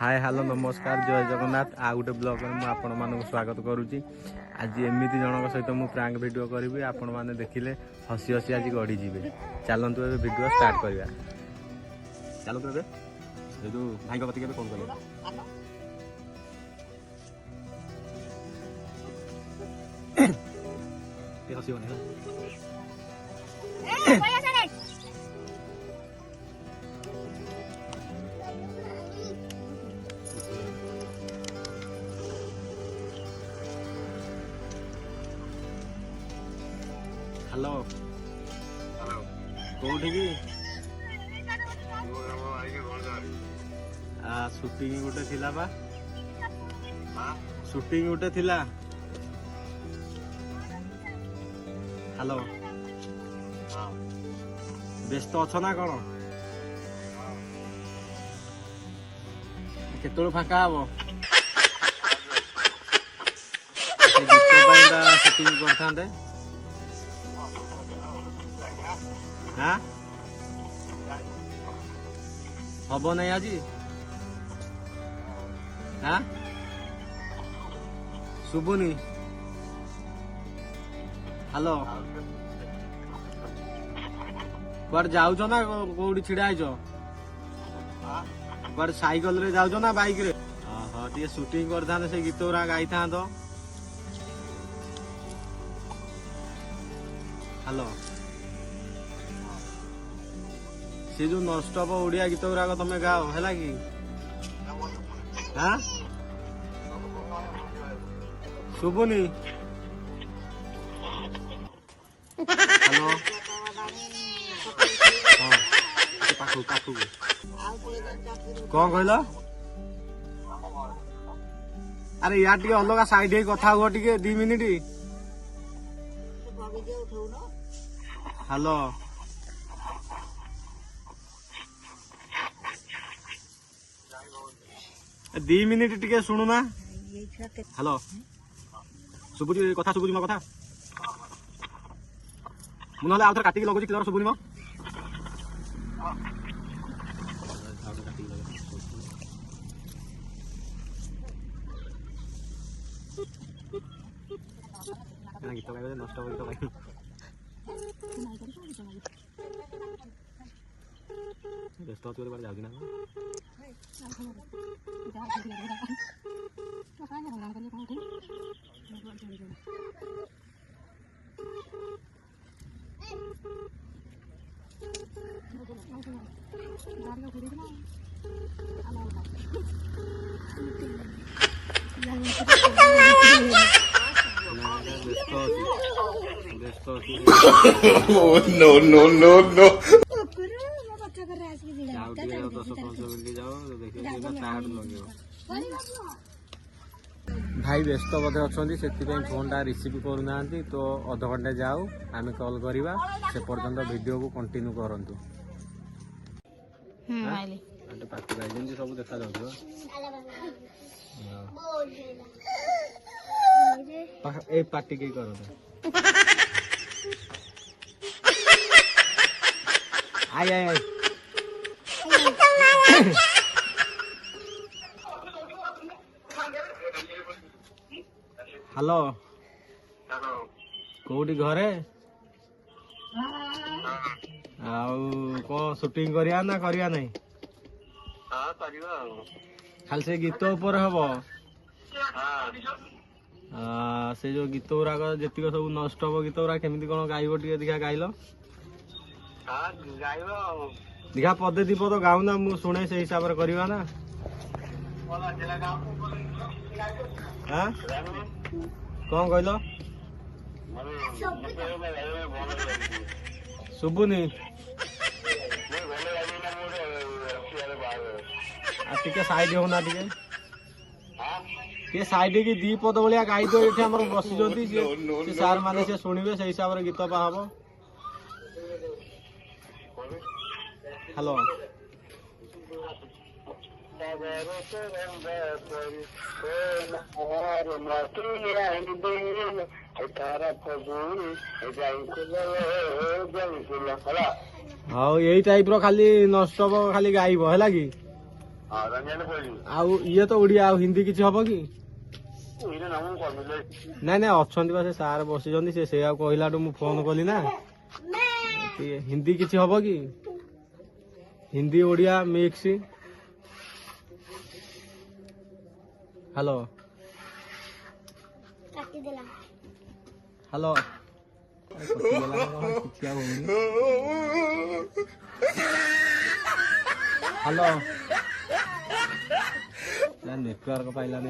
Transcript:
Hi hello नमस्कार जय जगन्नाथ आ गोटे ब्लॉग में आपण मानक स्वागत करुच्ची। आज एमती जनक सहित मु प्रांक वीडियो करी आपण मैंने देखिले हसी हसी आज गढ़ी जी। चलतु ए वीडियो स्टार्ट करवा। चलतु ए जो भाई कति फोन कर हसी हेलो कौटी की शूटिंग गोटे थिला बा शूटिंग गोटे थिला। हेलो व्यस्त अछ ना कौन केतु फाका हम शूटिंग करते हाँ हम नहीं आज हाँ शुभुनी। हेलो कुआर जाऊच ना कौटी छिड़ा कुआर साइकिल रे जाऊच ना बाइक रे? हाँ टे शूटिंग कर से गीत गुरा गाई था। हेलो से जो नॉनस्टॉप ओडिया गीत गुराक तमें गाओ है कि हाँ शुभुनी। हेलो कौन कहल? अरे यार टे अलग साइड कथा हुआ टे 2 मिनिट। हेलो 2 मिनिट टिके सुनु ना। हेलो शुभुजी कथा शुभुजी मो कथा मुझे आउ थे काटिक लगुच क्लियर शुभुनी मो गीत गाइबे नष्ट गीत गाइबे व्यस्त अच्छे बारे जाऊँ ना नो नो नो नो भाई व्यस्त बोधे अच्छा से फोन टा रिसीव करना तो अध घंटे जाऊ आम कॉल करवा से पर्यंत वीडियो को कंटिन्यू करंतु। सब देखा ए पार्टी के कर आई आई आई हेलो कौटी घरे कौन शूटिंग करिया ना करिया नहीं? खाली से गीत ऊपर हम से जो गीत गुराक जी सब नष्ट हम गीत गुरा केमी कौन गाइब टे देखा गाइल देखा पदे दी पद गाऊ ना मु शुणे से हिसाब से करवा ना। हाँ कौन कहल शुभुनी टे साइड होना टे साइड की 2 पद भाया गाई तो ये बसी सार मैंने से शुणे से हिसाब से गीत पा हम। हेलो हाँ यही टाइप रो खाली नष्ट खाली गायब है कि ଆଉ ଇଏ ତ ଓଡିଆ ଆଉ ହିନ୍ଦୀ କିଛି ହବ କି? ନାଇଁ ନାଇଁ ଅଛନ୍ତି ବା ସେ ସାର୍ ବସିଛନ୍ତି ସେ ସେଇଆକୁ କହିଲାଠୁ ମୁଁ ଫୋନ କଲି ନା। ହିନ୍ଦୀ କିଛି ହବ କି? Hindi Odia mix. Hello hello hello network ପାଇଲାନି।